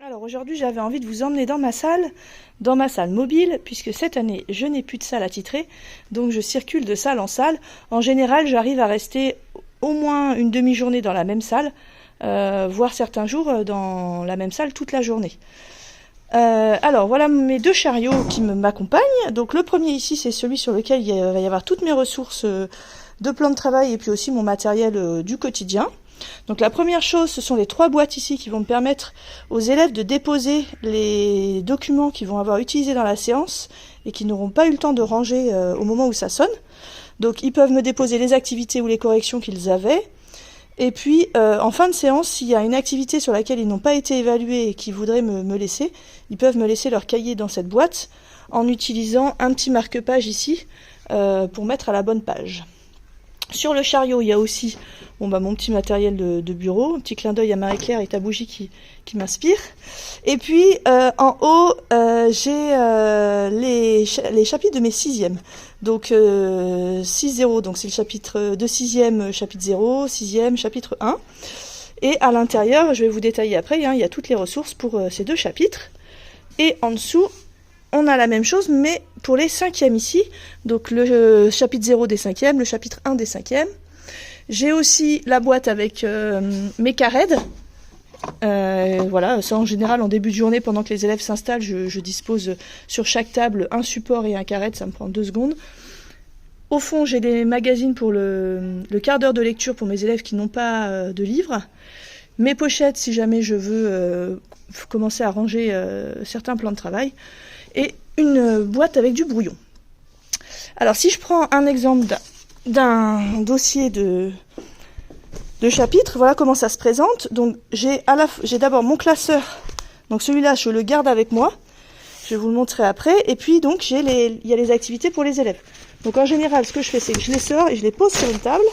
Alors aujourd'hui, j'avais envie de vous emmener dans ma salle mobile, puisque cette année, je n'ai plus de salle attitrée, donc je circule de salle en salle. En général, j'arrive à rester au moins une demi-journée dans la même salle, voire certains jours dans la même salle toute la journée. Alors voilà mes deux chariots qui m'accompagnent. Donc le premier ici, c'est celui sur lequel il va y avoir toutes mes ressources de plan de travail et puis aussi mon matériel du quotidien. Donc la première chose, ce sont les 3 boîtes ici qui vont me permettre aux élèves de déposer les documents qu'ils vont avoir utilisés dans la séance et qui n'auront pas eu le temps de ranger au moment où ça sonne. Donc ils peuvent me déposer les activités ou les corrections qu'ils avaient. Et puis en fin de séance, s'il y a une activité sur laquelle ils n'ont pas été évalués et qu'ils voudraient me laisser, ils peuvent me laisser leur cahier dans cette boîte en utilisant un petit marque-page ici pour mettre à la bonne page. Sur le chariot, il y a aussi mon petit matériel de bureau, un petit clin d'œil à Marie-Claire et ta bougie qui m'inspire. Et puis en haut, j'ai les chapitres de mes 6e. Donc 6-0, donc c'est le chapitre de 6e, chapitre 0, 6e, chapitre 1. Et à l'intérieur, je vais vous détailler après, il y a toutes les ressources pour ces 2 chapitres. Et en dessous, on a la même chose, mais pour les 5e ici. Donc le chapitre 0 des 5e, le chapitre 1 des 5e. J'ai aussi la boîte avec mes carèdes. Voilà, ça en général en début de journée, pendant que les élèves s'installent, je dispose sur chaque table un support et un carède, ça me prend 2 secondes. Au fond, j'ai des magazines pour le quart d'heure de lecture pour mes élèves qui n'ont pas de livres. Mes pochettes si jamais je veux commencer à ranger certains plans de travail. Et une boîte avec du brouillon. Alors si je prends un exemple d'un dossier de chapitre, voilà comment ça se présente. Donc j'ai d'abord mon classeur, donc celui-là je le garde avec moi, je vais vous le montrer après, et puis donc il y a les activités pour les élèves. Donc en général ce que je fais, c'est que je les sors et je les pose sur une table.